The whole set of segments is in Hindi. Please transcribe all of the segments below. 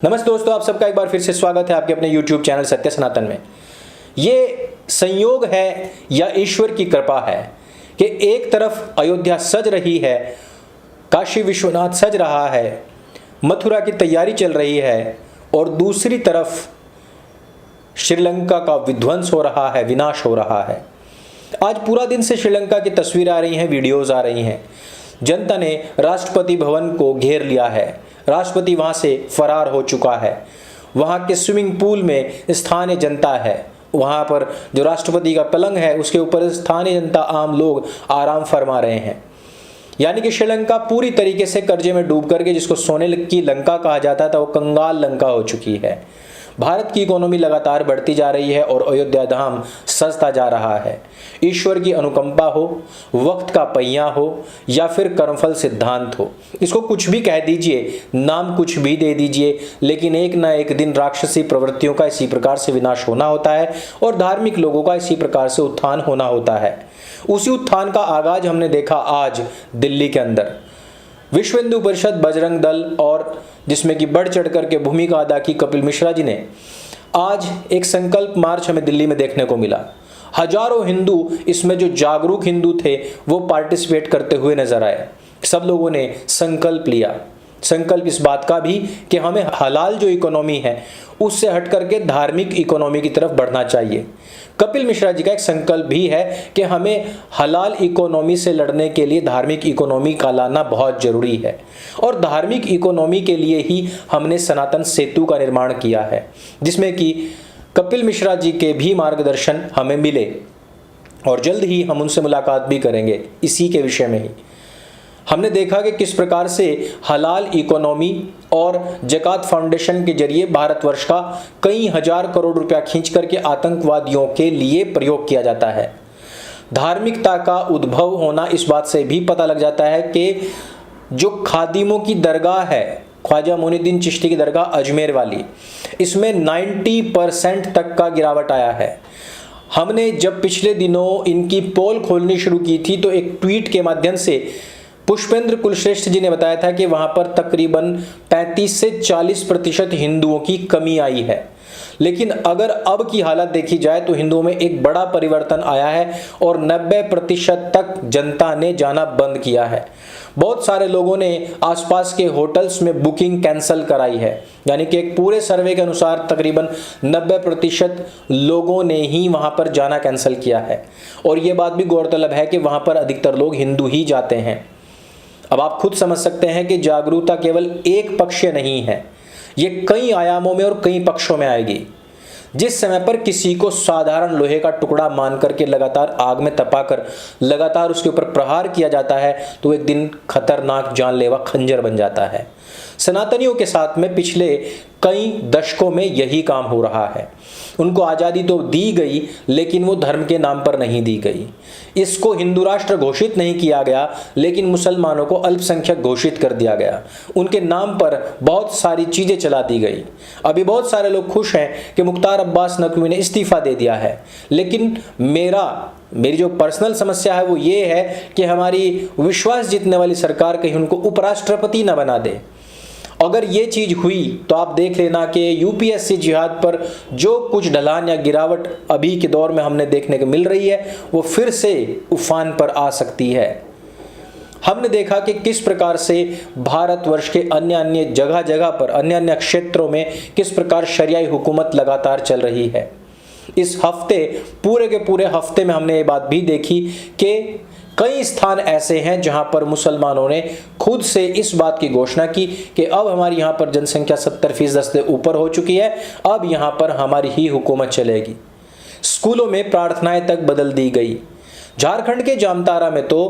नमस्ते दोस्तों, आप सबका एक बार फिर से स्वागत है आपके अपने YouTube चैनल सत्य सनातन में। ये संयोग है या ईश्वर की कृपा है कि एक तरफ अयोध्या सज रही है, काशी विश्वनाथ सज रहा है, मथुरा की तैयारी चल रही है और दूसरी तरफ श्रीलंका का विध्वंस हो रहा है, विनाश हो रहा है। आज पूरा दिन से श्रीलंका की तस्वीरें आ रही हैं, वीडियोज़ आ रही हैं। जनता ने राष्ट्रपति भवन को घेर लिया है, राष्ट्रपति वहां से फरार हो चुका है। वहां के स्विमिंग पूल में स्थानीय जनता है, वहां पर जो राष्ट्रपति का पलंग है उसके ऊपर स्थानीय जनता, आम लोग आराम फरमा रहे हैं। यानी कि श्रीलंका पूरी तरीके से कर्जे में डूब करके, जिसको सोने की लंका कहा जाता था, वो कंगाल लंका हो चुकी है। भारत की इकोनॉमी लगातार बढ़ती जा रही है और अयोध्या धाम सजता जा रहा है। ईश्वर की अनुकंपा हो, वक्त का पहिया हो या फिर कर्मफल सिद्धांत हो, इसको कुछ भी कह दीजिए, नाम कुछ भी दे दीजिए, लेकिन एक ना एक दिन राक्षसी प्रवृत्तियों का इसी प्रकार से विनाश होना होता है और धार्मिक लोगों का इसी प्रकार से उत्थान होना होता है। उसी उत्थान का आगाज हमने देखा आज दिल्ली के अंदर। विश्व हिंदू परिषद, बजरंग दल और जिसमें कि बढ़ चढ़ करके भूमिका अदा की कपिल मिश्रा जी ने, आज एक संकल्प मार्च हमें दिल्ली में देखने को मिला। हजारों हिंदू, इसमें जो जागरूक हिंदू थे वो पार्टिसिपेट करते हुए नजर आए। सब लोगों ने संकल्प लिया। संकल्प इस बात का भी कि हमें हलाल जो इकोनॉमी है उससे हट करके धार्मिक इकोनॉमी की तरफ बढ़ना चाहिए। कपिल मिश्रा जी का एक संकल्प भी है कि हमें हलाल इकोनॉमी से लड़ने के लिए धार्मिक इकोनॉमी का लाना बहुत जरूरी है और धार्मिक इकोनॉमी के लिए ही हमने सनातन सेतु का निर्माण किया है, जिसमें कि कपिल मिश्रा जी के भी मार्गदर्शन हमें मिले और जल्द ही हम उनसे मुलाकात भी करेंगे इसी के विषय में ही। हमने देखा कि किस प्रकार से हलाल इकोनॉमी और ज़कात फाउंडेशन के जरिए भारतवर्ष का कई हजार करोड़ रुपया खींच करके आतंकवादियों के लिए प्रयोग किया जाता है। धार्मिकता का उद्भव होना इस बात से भी पता लग जाता है कि जो खादिमों की दरगाह है, ख्वाजा मोइनुद्दीन चिश्ती की दरगाह अजमेर वाली, इसमें 90% तक का गिरावट आया है। हमने जब पिछले दिनों इनकी पोल खोलनी शुरू की थी तो एक ट्वीट के माध्यम से पुष्पेंद्र कुलश्रेष्ठ जी ने बताया था कि वहां पर तकरीबन 35 से 40% हिंदुओं की कमी आई है। लेकिन अगर अब की हालत देखी जाए तो हिंदुओं में एक बड़ा परिवर्तन आया है और 90% तक जनता ने जाना बंद किया है। बहुत सारे लोगों ने आसपास के होटल्स में बुकिंग कैंसिल कराई है, यानी कि एक पूरे सर्वे के अनुसार तकरीबन 90% लोगों ने ही वहां पर जाना कैंसिल किया है। और ये बात भी गौरतलब है कि वहां पर अधिकतर लोग हिंदू ही जाते हैं। अब आप खुद समझ सकते हैं कि जागरूकता केवल एक पक्षीय नहीं है, ये कई आयामों में और कई पक्षों में आएगी। जिस समय पर किसी को साधारण लोहे का टुकड़ा मान करके लगातार आग में तपाकर लगातार उसके ऊपर प्रहार किया जाता है तो एक दिन खतरनाक जानलेवा खंजर बन जाता है। सनातनियों के साथ में पिछले कई दशकों में यही काम हो रहा है। उनको आज़ादी तो दी गई लेकिन वो धर्म के नाम पर नहीं दी गई। इसको हिंदू राष्ट्र घोषित नहीं किया गया लेकिन मुसलमानों को अल्पसंख्यक घोषित कर दिया गया। उनके नाम पर बहुत सारी चीज़ें चला दी गई। अभी बहुत सारे लोग खुश हैं कि मुख्तार अब्बास नकवी ने इस्तीफ़ा दे दिया है, लेकिन मेरी जो पर्सनल समस्या है वो ये है कि हमारी विश्वास जीतने वाली सरकार कहीं उनको उपराष्ट्रपति न बना दे। अगर ये चीज़ हुई तो आप देख लेना कि यूपीएससी जिहाद पर जो कुछ ढलान या गिरावट अभी के दौर में हमने देखने को मिल रही है वो फिर से उफान पर आ सकती है। हमने देखा कि किस प्रकार से भारतवर्ष के अन्य जगह जगह पर अन्य क्षेत्रों में किस प्रकार शरियाई हुकूमत लगातार चल रही है। इस हफ्ते, पूरे के पूरे हफ्ते में हमने ये बात भी देखी कि कई स्थान ऐसे हैं जहां पर मुसलमानों ने खुद से इस बात की घोषणा की कि अब हमारी यहां पर जनसंख्या 70% से ऊपर हो चुकी है, अब यहां पर हमारी ही हुकूमत चलेगी। स्कूलों में प्रार्थनाएं तक बदल दी गई। झारखंड के जामतारा में तो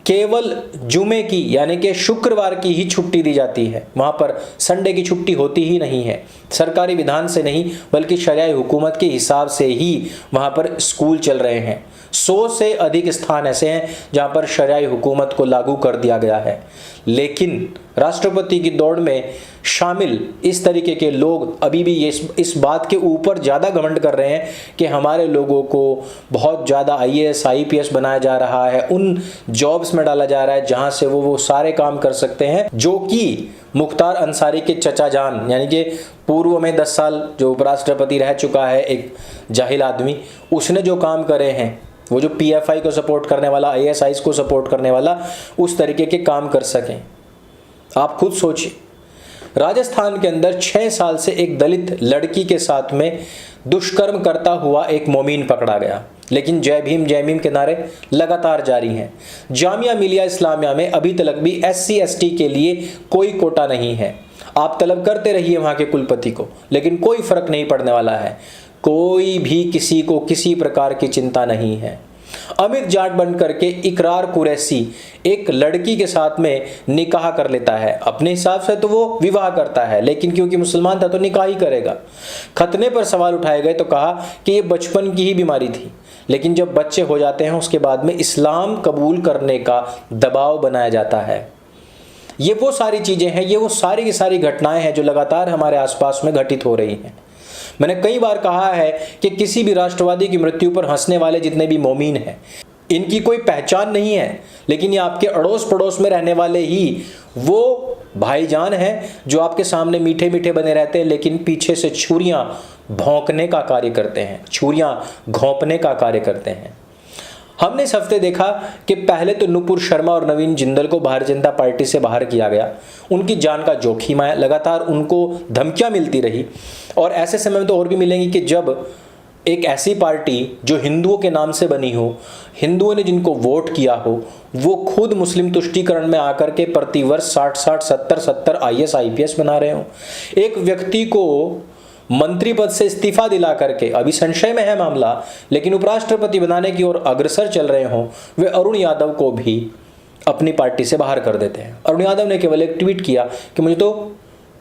केवल जुमे की यानी कि शुक्रवार की ही छुट्टी दी जाती है, वहां पर संडे की छुट्टी होती ही नहीं है। सरकारी विधान से नहीं बल्कि शरियाई हुकूमत के हिसाब से ही वहां पर स्कूल चल रहे हैं। 100 से अधिक स्थान ऐसे हैं जहां पर शरियाई हुकूमत को लागू कर दिया गया है। लेकिन राष्ट्रपति की दौड़ में शामिल इस तरीके के लोग अभी भी इस बात के ऊपर ज़्यादा घमंड कर रहे हैं कि हमारे लोगों को बहुत ज़्यादा IAS IPS बनाया जा रहा है, उन जॉब्स में डाला जा रहा है जहां से वो सारे काम कर सकते हैं जो कि मुख्तार अंसारी के चचा जान, यानी कि पूर्व में 10 साल जो उपराष्ट्रपति रह चुका है एक जाहिल आदमी, उसने जो काम करे हैं, वो जो PFI को सपोर्ट करने वाला, ISIs को सपोर्ट करने वाला, उस तरीके के काम कर सकें। आप खुद सोचिए, राजस्थान के अंदर 6 साल से एक दलित लड़की के साथ में दुष्कर्म करता हुआ एक मोमीन पकड़ा गया, लेकिन जय भीम के नारे लगातार जारी हैं। जामिया मिलिया इस्लामिया में अभी तक भी SC ST के लिए कोई कोटा नहीं है। आप तलब करते रहिए वहां के कुलपति को, लेकिन कोई फर्क नहीं पड़ने वाला है। कोई भी किसी को किसी प्रकार की चिंता नहीं है। अमित जाट बन करके इकरार कुरैशी एक लड़की के साथ में निकाह कर लेता है। अपने हिसाब से तो वो विवाह करता है, लेकिन क्योंकि मुसलमान था तो निकाह ही करेगा। खतने पर सवाल उठाए गए तो कहा कि ये बचपन की ही बीमारी थी, लेकिन जब बच्चे हो जाते हैं उसके बाद में इस्लाम कबूल करने का दबाव बनाया जाता है। ये वो सारी चीज़ें हैं, ये वो सारी की सारी घटनाएं हैं जो लगातार हमारे आसपास में घटित हो रही हैं। मैंने कई बार कहा है कि किसी भी राष्ट्रवादी की मृत्यु पर हंसने वाले जितने भी मोमीन हैं, इनकी कोई पहचान नहीं है, लेकिन ये आपके अड़ोस पड़ोस में रहने वाले ही वो भाईजान हैं जो आपके सामने मीठे मीठे बने रहते हैं, लेकिन पीछे से छुरियां भौंकने का कार्य करते हैं, छुरियां घोंपने का कार्य करते हैं। हमने इस हफ्ते देखा कि पहले तो नुपुर शर्मा और नवीन जिंदल को भारतीय जनता पार्टी से बाहर किया गया। उनकी जान का जोखिम है, लगातार उनको धमकियां मिलती रही, और ऐसे समय में तो और भी मिलेंगी कि जब एक ऐसी पार्टी जो हिंदुओं के नाम से बनी हो, हिंदुओं ने जिनको वोट किया हो, वो खुद मुस्लिम तुष्टीकरण में आकर के प्रतिवर्ष 60-60, 70-70 IAS IPS बना रहे हो। एक व्यक्ति को मंत्री पद से इस्तीफा दिला करके, अभी संशय में है मामला, लेकिन उपराष्ट्रपति बनाने की ओर अग्रसर चल रहे हों, वे अरुण यादव को भी अपनी पार्टी से बाहर कर देते हैं। अरुण यादव ने केवल एक ट्वीट किया कि मुझे तो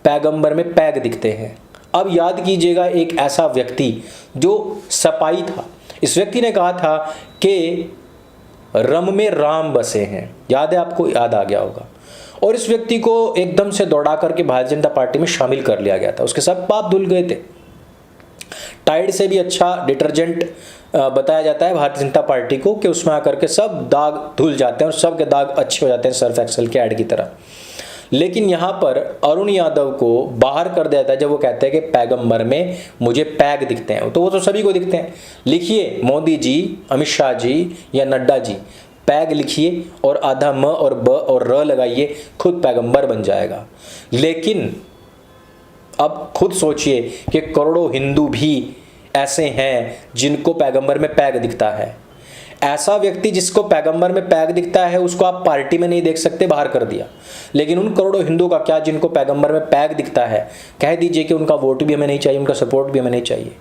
पैगंबर में पैग दिखते हैं। अब याद कीजिएगा, एक ऐसा व्यक्ति जो सपाई था, इस व्यक्ति ने कहा था कि रम में राम बसे हैं, याद है आपको? याद आ गया होगा। और इस व्यक्ति को एकदम से दौड़ा करके भारतीय जनता पार्टी में शामिल कर लिया गया था। उसके सब पाप धुल गए थे। टाइड से भी अच्छा डिटर्जेंट बताया जाता है भारतीय जनता पार्टी को कि उसमें आकर के सब दाग धुल जाते हैं और सब के दाग अच्छे हो जाते हैं, सर्फ एक्सेल के ऐड की तरह। लेकिन यहाँ पर अरुण यादव को बाहर कर दिया था जब वो कहते हैं कि पैगंबर में मुझे पैग दिखते हैं, तो वो तो सभी को दिखते हैं। लिखिए मोदी जी, अमित शाह जी या नड्डा जी, पैग लिखिए और आधा म और ब और र लगाइए, खुद पैगंबर बन जाएगा। लेकिन अब खुद सोचिए कि करोड़ों हिंदू भी ऐसे हैं जिनको पैगंबर में पैग दिखता है। ऐसा व्यक्ति जिसको पैगंबर में पैग दिखता है उसको आप पार्टी में नहीं देख सकते, बाहर कर दिया। लेकिन उन करोड़ों हिंदू का क्या जिनको पैगंबर में पैग दिखता है, कह दीजिए कि उनका वोट भी हमें नहीं चाहिए, उनका सपोर्ट भी हमें नहीं चाहिए।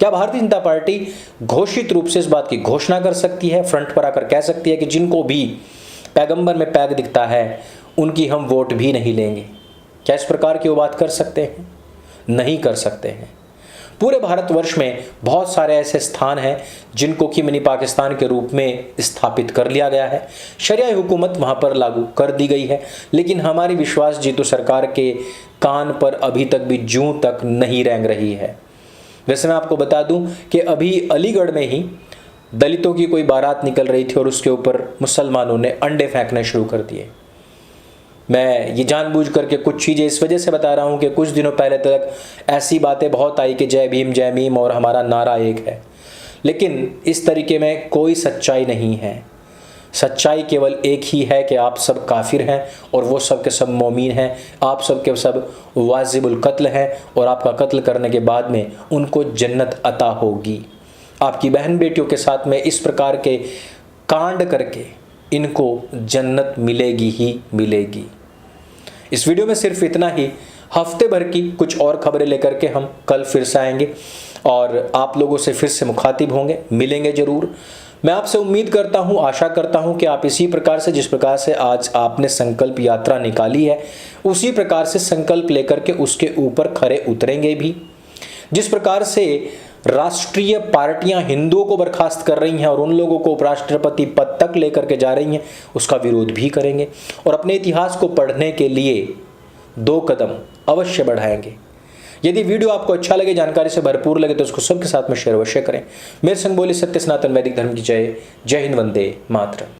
क्या भारतीय जनता पार्टी घोषित रूप से इस बात की घोषणा कर सकती है, फ्रंट पर आकर कह सकती है कि जिनको भी पैगंबर में पैग दिखता है उनकी हम वोट भी नहीं लेंगे? क्या इस प्रकार की वो बात कर सकते हैं? नहीं कर सकते हैं। पूरे भारतवर्ष में बहुत सारे ऐसे स्थान हैं जिनको कि मिनी पाकिस्तान के रूप में स्थापित कर लिया गया है, शरिया हुकूमत वहाँ पर लागू कर दी गई है, लेकिन हमारी विश्वास जीतू सरकार के कान पर अभी तक भी जूं तक नहीं रेंग रही है। वैसे मैं आपको बता दूं कि अभी अलीगढ़ में ही दलितों की कोई बारात निकल रही थी और उसके ऊपर मुसलमानों ने अंडे फेंकने शुरू कर दिए। मैं ये जानबूझ करके कुछ चीज़ें इस वजह से बता रहा हूँ कि कुछ दिनों पहले तक ऐसी बातें बहुत आई कि जय भीम और हमारा नारा एक है, लेकिन इस तरीके में कोई सच्चाई नहीं है। सच्चाई केवल एक ही है कि आप सब काफिर हैं और वो सब के सब मोमीन हैं, आप सब के सब वाजिबुल कत्ल हैं और आपका कत्ल करने के बाद में उनको जन्नत अता होगी। आपकी बहन बेटियों के साथ में इस प्रकार के कांड करके इनको जन्नत मिलेगी ही मिलेगी। इस वीडियो में सिर्फ इतना ही। हफ्ते भर की कुछ और खबरें लेकर के हम कल फिर से आएंगे और आप लोगों से फिर से मुखातिब होंगे, मिलेंगे ज़रूर। मैं आपसे उम्मीद करता हूं, आशा करता हूं कि आप इसी प्रकार से, जिस प्रकार से आज आपने संकल्प यात्रा निकाली है, उसी प्रकार से संकल्प लेकर के उसके ऊपर खरे उतरेंगे भी। जिस प्रकार से राष्ट्रीय पार्टियां हिंदुओं को बर्खास्त कर रही हैं और उन लोगों को उपराष्ट्रपति पद तक लेकर के जा रही हैं, उसका विरोध भी करेंगे और अपने इतिहास को पढ़ने के लिए 2 कदम अवश्य बढ़ाएंगे। यदि वीडियो आपको अच्छा लगे, जानकारी से भरपूर लगे, तो उसको सबके साथ में शेयर अवश्य करें। मेरे संग बोले सत्य सनातन वैदिक धर्म की जय। जय हिंद, वंदे मातरम।